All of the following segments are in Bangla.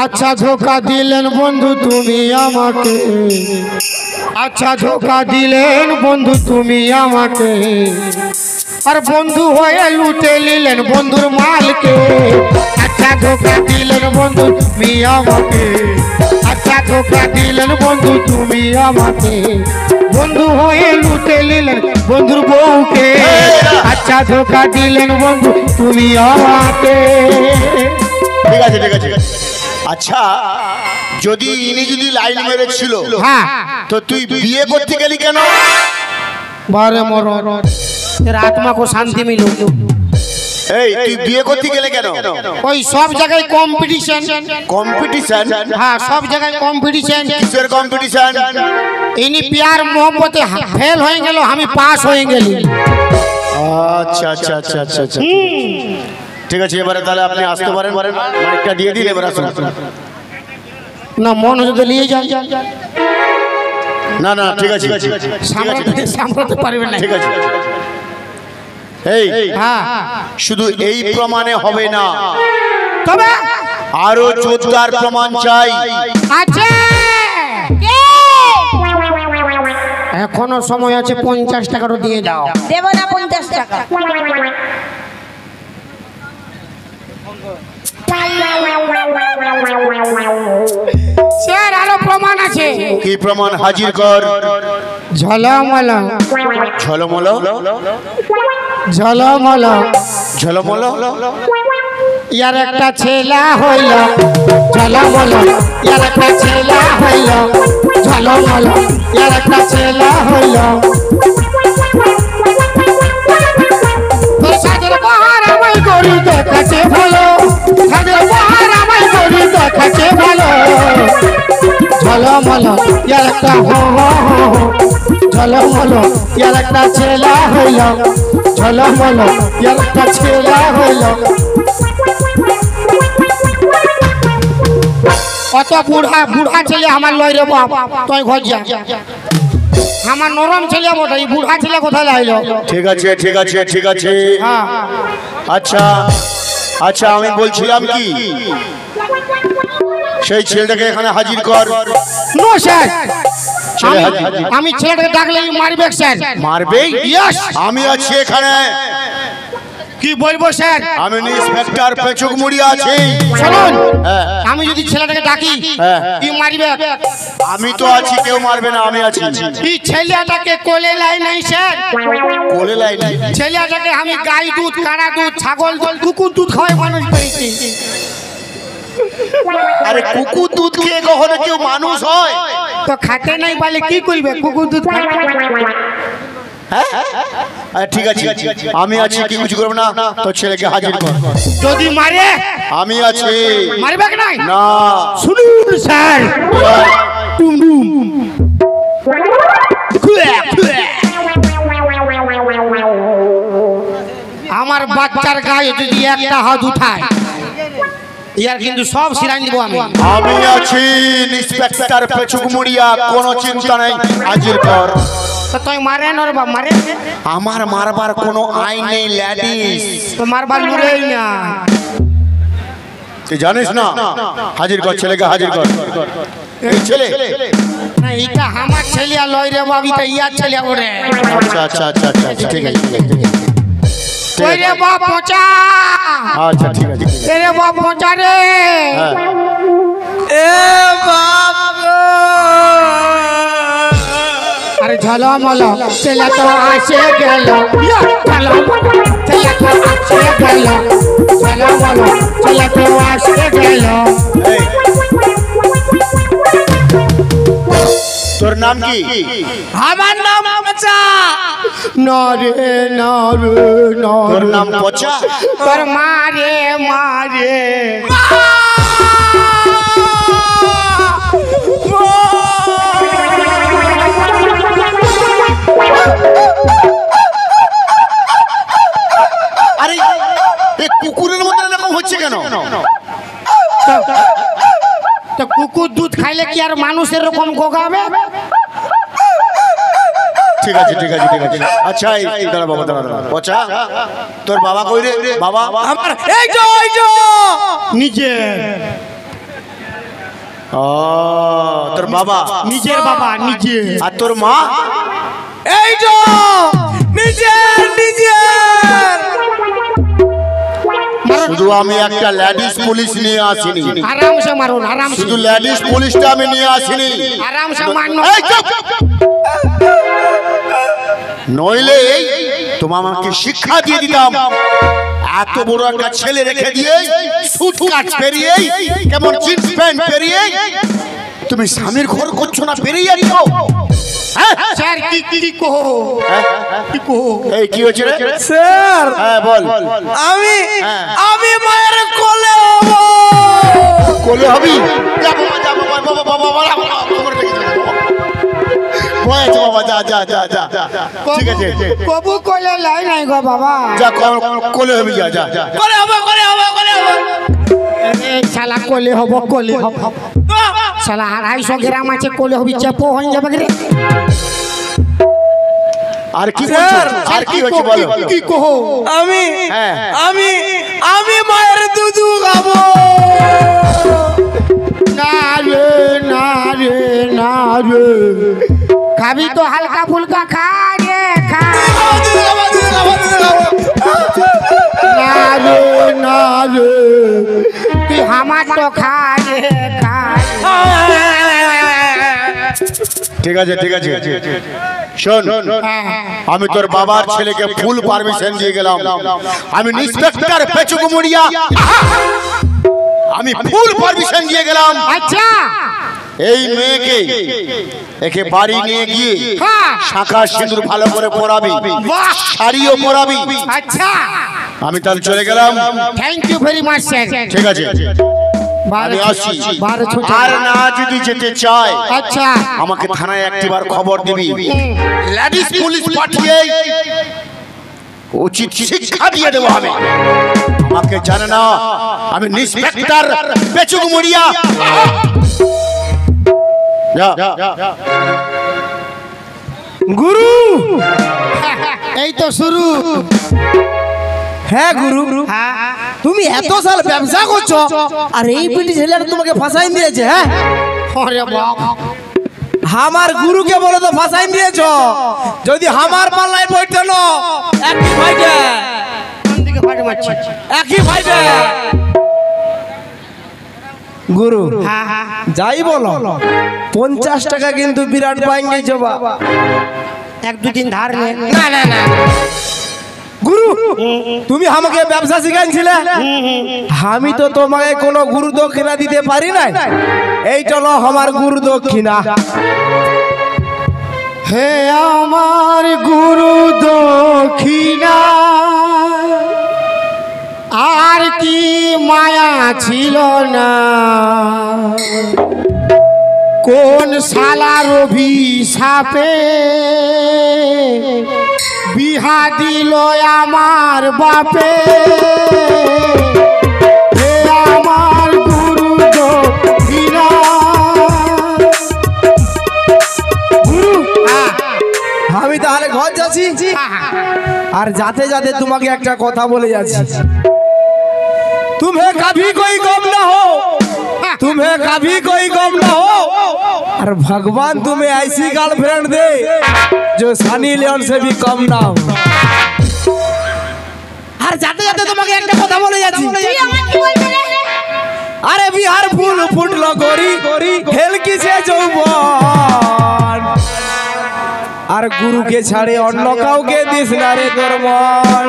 আচ্ছা ধোকা দিলেন বন্ধু তুমি আমাকে, আচ্ছা ধোকা দিলেন বন্ধু তুমি আমাকে, আর বন্ধু হয়ে লুটে নিলেন বন্ধুর মালকে। আচ্ছা ধোকা দিলেন বন্ধু তুমি আমাকে, আচ্ছা ধোকা দিলেন বন্ধু তুমি আমাকে, বন্ধু হয়ে লুটে নিলেন বন্ধুর বউকে। আচ্ছা ধোকা দিলেন বন্ধু তুমি আমাকে। ঠিক আছে ঠিক আছে। আচ্ছা যদি ইনি যদি লাইন মেরেছিল হ্যাঁ তো তুই বিয়ে করতে গেলি কেন? বারে মরণ এর আত্মা কো শান্তি মিলুক। এই তুই বিয়ে করতে গেলে কেন? ওই সব জায়গায় কম্পিটিশন। কম্পিটিশন? হ্যাঁ সব জায়গায় কম্পিটিশন। কিসের কম্পিটিশন? ইনি প্যার মোহব্বতে ফেল হয়ে গেল, আমি পাস হয়ে গেলি। আচ্ছা আচ্ছা আচ্ছা আচ্ছা আচ্ছা ঠিক আছে। এবারে তাহলে আপনি আসতে পারেন, মাইকটা দিয়ে দিন। এবার আসুন। না মন যদি নিয়ে যান। না না ঠিক আছে সামলাতে পারবেন না। ঠিক আছে। এই হ্যাঁ শুধু এই প্রমাণে হবে না, তবে আরো জোরদার প্রমাণ চাই। আছে এখনো সময় আছে, 50 টাকারও দিয়ে দাও। দেব না 50 টাকা। স্যার আরো প্রমাণ আছে। কি প্রমাণ? হাজির কর। ঝলমল ঝলমল ঝলমল ঝলমল ইয়ার একটা ছেলা হইল, ঝলমল ইয়ার একটা ছেলা হইল, ঝলমল ইয়ার একটা ছেলা হইল। সাদের বাহার আমায় গরু দেখাচ্ছে ভালো, সাদের বাহার আমায় গরু দেখাচ্ছে ভালো। ঝলমল ইয়ার একটা ঝলমল ইয়ার একটা ছেলা হইল, ঝলমল ইয়ার একটা ছেলা হইল। কত বুড়া বুড়া ছেলে আমার লয় রে বাপ, তুই ঘর যা। আমার নরম ছেলে বটে, এই বুড়া ছেলে কোথায় লাইল? ঠিক আছে ঠিক আছে ঠিক আছে। হ্যাঁ আচ্ছা আচ্ছা আমি বলছিলাম কি, সেই ছেলেটাকে এখানে হাজির কর। নো স্যার, ছেলে হাজির। আমি ছেলেটাকে ডাকলে মারবে স্যার। মারবে? ইয়েস আমি আছি এখানে। কি বলবো স্যার? আমি ইন্সপেক্টর পেচুক মুড়ি আছি। শুনুন, হ্যাঁ। আমি যদি ছেলেটাকে ডাকি হ্যাঁ। কি মারবে? আমি তো আছি, কেউ মারবে না, আমি আছি। এই ছেলেটাকে কোলে লাই নাই স্যার। কোলে লাইন? ছেলেটাকে আমি গাই দুধ, কানা দুধ, ছাগল দুধ, কুকুর দুধ খাওয়াই মানুষ করেছি। আরে কুকুর দুধ খেয়ে কখনো কেউ মানুষ হয়? তো খাতে নাই বলে কি করবে? কুকুর দুধ খায়। ঠিক আছে আমি আছি, কি কিছু করবো না। তো ছেলেকে হাজির কর। যদি মারে আমি আছি। মারবে কি নাই? না। শুনুন স্যার, টুমডুম আমার বাচ্চার গায়ে যদি একটা হাত উঠায়, ইয়ার কিন্তু সব সিরাই দিব আমি। আমি আছি ইন্সপেক্টর পেচুক মুড়িয়া, কোনো চিন্তা নেই, হাজির কর। তো তুই মারে নর বাপ মারে? আমার মারবার কোনো আইন নেই লেডিস। তো মারবার লুরেই না। তুই জানিস না? হাজির কর ছেলেকে, হাজির কর। এই ছেলে না এটা আমার ছেলে লয় রে বাবি, তো ইয়ার ছেলে ওরে। আচ্ছা আচ্ছা আচ্ছা আচ্ছা ঠিক আছে ওই রে বাপ পচা। আচ্ছা ঠিক আছে। রে বাপ পচা রে। এ বাপ গো। আরে ঝলমল ছেলে তো আসে গেল, ঝলমল ছেলে তো আসে গেল, ঝলমল ছেলে তো আসে গেল। তোর নাম কি? আমার নাম পচা। নরে নরে তোর নরে। নাম পচা? তোর মারে মারে। আরে কুকুরের মতো এরকম হচ্ছে কেন? তো কুকুর দুধ খাইলে কি আর মানুষের রকম গোগাবে? ঠিক আছে ঠিক আছে ঠিক আছে। আচ্ছা এই দাঁড়া বাবা, দাঁড়া দাঁড়া। পচা তোর বাবা কই রে? বাবা আমার এই যে নিজে ও তোর বাবা নিজের বাবা নিজে। আর তোর মা? এই তো নিজের নিজের। শুধু আমি একটা লেডিস পুলিশ নিয়ে আসিনি, আরামসে মারুন, আরামসে। শুধু লেডিস পুলিশটা আমি নিয়ে আসিনি, আরামসে মারুন। এই চুপ! নইলে তোমার আমাকে শিক্ষা দিয়ে দিতাম। এত বড় একটা ছেলে রেখে দিয়ে সুট কাট পেরিয়ে কেমন জিন্স প্যান্ট পেরিয়ে তুমি স্বামীর ঘর করছো না, পেরিয়ে যাচ্ছ। স্যার কি কি কো? কি কো? এই কি হয়েছে রে? স্যার হ্যাঁ বল। আমি আমি মায়ের কোলে হব। কোলে হবি? যা বাবা, যা বাবা, বাবা, বাবা, বাবা, ভয় আছে বাবা, যা যা যা যা। ঠিক আছে, কবু কোলে লাই নাই গো বাবা। যা কোলে হবি, যা যা যা। কোলে হব, কোলে হব, কোলে হব। এই শালা কোলে হব, কোলে হব। শালা 250 গ্রাম আছে, কোলে হবি চেপো হয়ে যাবে রে। আর কি বলছো? আর কি হচ্ছে বলো? কি কো? আমি হ্যাঁ। আমি আমি মায়ের দুধ খাবো। না রে, না রে, না রে। খাবি তো হালকা ফুলকা খা রে, খা। না রে, না রে, তুই আমার তো খা রে, খা। ঠিক আছে, ঠিক আছে, শোন, আমি তোর বাবার ছেলেকে ফুল পারমিশন দিয়ে গেলাম। আমি ইন্সপেক্টর পেচুকুমুড়িয়া, আমি ফুল পারমিশন দিয়ে গেলাম। আচ্ছা, এই মেয়েকে একে বাড়ি নিয়ে গিয়ে হ্যাঁ। শাঁখা সিঁদুর ভালো করে পরাবি, বাহ। শাড়িও পরাবি। আচ্ছা, আমি তাহলে চলে গেলাম। Thank you very much sir. ঠিক আছে, আমি আসছি। আর না যদি যেতে চায়, আচ্ছা, আমাকে থানায় একটিবার খবর দিবি। লেডিস পুলিশ পাঠিয়ে উচিত শিক্ষা দিয়ে দেবো আমি। আমাকে জানে না আমি ইন্সপেক্টর পেচুকুমুড়িয়া। গুরু, এই তো শুরু। হ্যাঁ গুরু, তুমি এত সাল ব্যবসা করছো আর এই পিটি ছেলেটা তোমাকে ফাঁসাই দিয়েছে? হ্যাঁ, ওরে বাবা, আমার গুরুকে বলে তো ফাঁসাই দিয়েছো। যদি আমার পাল্লায় বইতে না, একই ফাইটে, কোন দিকে ফাটে মারছি? একই ফাইটে। গুরু, হ্যাঁ হ্যাঁ, যাই বলো 50 টাকা কিন্তু বিরাট পাইনি জবা। 1-2 দিন ধার নে। না না না গুরু, তুমি আমাকে ব্যবসা শিখাইছিলে, আমি তো তোমাকে কোনো গুরু দক্ষিণা দিতে পারি না। এই চলো আমার গুরু দক্ষিণা। হে আমার গুরু দক্ষিণা, আর কি মায়া ছিল না, কোন শালার অভিশাপে বিহা দিল আমার বাপে। হে আমার গুরু দক্ষিণা। গুরু, আমি তাহলে ঘর যাচ্ছি, আর যাতে যাতে তোমাকে একটা কথা বলে যাচ্ছি। तुम्हें कभी कोई गम ना हो, तुम्हें कभी कोई गम ना हो, और भगवान तुम्हें ऐसी गर्लफ्रेंड दे जो सनी लियोन से भी कम ना हो। আর যাতে যাতে তোমাকে একটা কথা বলে যাচ্ছি। আরে বিহার ফুল ফুটলো গরি গরি হেল কিসে যৌবন, আর গুরুকে ছাড়ে অন্য কাউকে দিস না রে তোর মন।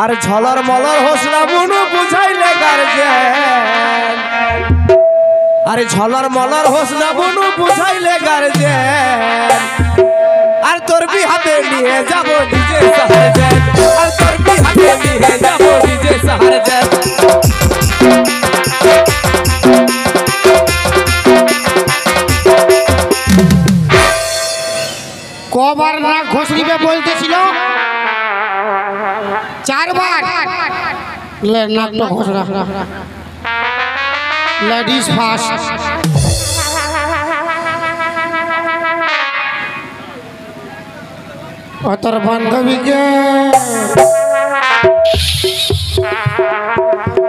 আর ঝলর মলর হোসলা বুনু বুঝাইলে গার্জেন, আরে ঝলর মলর হোসলা বুনু বুঝাইলে গার্জেন। আর তোর বিহাতে নিয়ে যাব ডিজে সাহারজেন, আর তোর বিহাতে নিয়ে যাব ডিজে সাহারজেন। কবার না ঘোষণিবে বলতেছিল? 4 বার। ले नाक तो घोषणा, लेडीज फास्ट। তোর বান্ধবীকে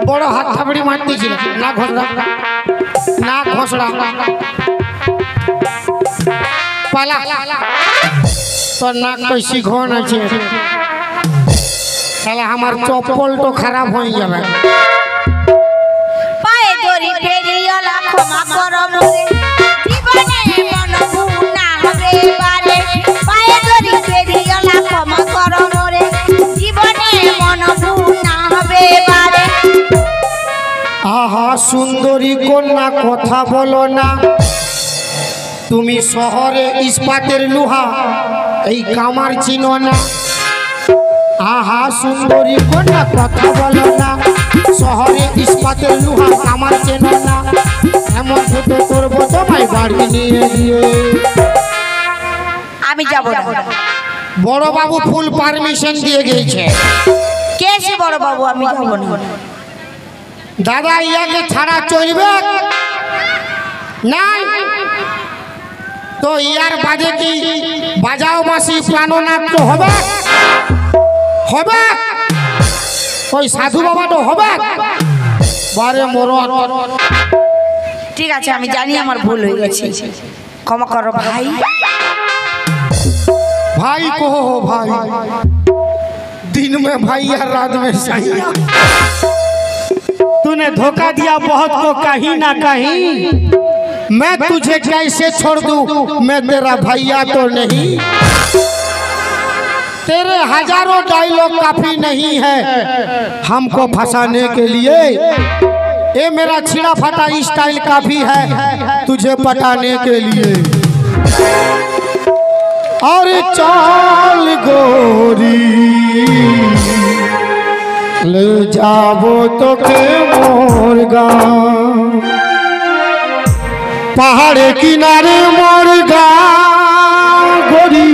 বড় হাত থাবড়ি মারতেছিল না ঘোষণা। নাক ঘষড়া পালা তোর নাক বেশি ঘন আছে তাহলে আমার চপ্পল তো খারাপ হয়ে যাবে পায়ে ধরি ফেরিওয়ালা ক্ষমা করো মোরে জীবনে মন ভুনা হবে বারে পায়ে ধরি ফেরিওয়ালা ক্ষমা করো মোরে জীবনে মন ভুনা হবে বারে আহা সুন্দরী কন্যা কথা বলো না তুমি শহরে ইস্পাতের লোহা এই কামার চিনো না আহা সুন্দরী কন্যা কথা বলো না শহরে ইস্পাতের লোহা কামার চেনো না এমন ভূতে করবো তোমায় বাড়ি নিয়ে গিয়ে আমি যাব না বড় বাবু ফুল পারমিশন দিয়ে গেছে কে সে বড় বাবু আমি যাব না দাদা ইয়াকে ছাড়া চলবে না তো ইয়ার বাজে কি বাজাও বাসি প্রাণনাট্য হবে হবে ওই সাধু বাবা তো হবে বারে মরণ ঠিক আছে আমি জানি আমার ভুল হয়ে গেছে ক্ষমা করো ভাই भाई को हो भाई दिन में भाई या रात में सैया तूने धोखा दिया बहुत को कहीं ना कहीं मैं तुझे कैसे छोड़ दूं मैं तेरा भैया तो नहीं तेरे हजारों डायलॉग काफी नहीं है हमको फंसाने के लिए ये मेरा छिड़ा फटा स्टाइल काफी है तुझे पटाने के लिए और चाल गोरी ले जाबो तो के मोरगा पहाड़ किनारे मोरगा गोरी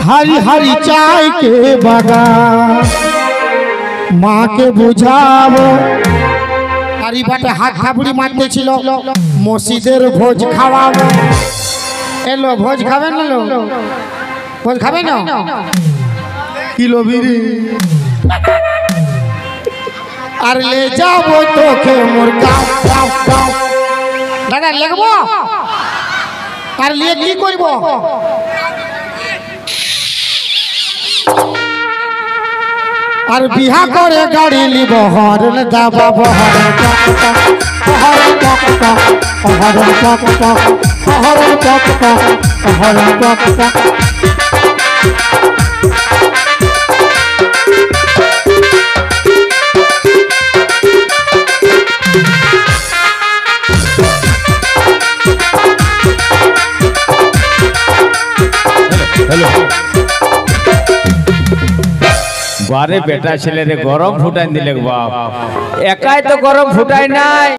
हरी हरी चाय के बागान माँ के बुझाबो हरी बाटे हाथ थाबड़ी मारते छिलो मस्जिदेर भोज खावाबो এলো ভোজ খাবেন না লো ভোজ খাবেন না কিলো বিড়ি আর লে যাবো তোকে মোর গাঁও গাঁও গাঁও দাদা লিখবো আর লিয়ে কি করব আর বিহা করে গাড়ি লিব হরন দাবা বহরন টক টক হরন টক টক হরন টক টক হরন টক টক হরন টক টক বারে বেটা ছেলে রে গরম ফুটাই দিলে বাপ একাই তো গরম ফুটাই নাই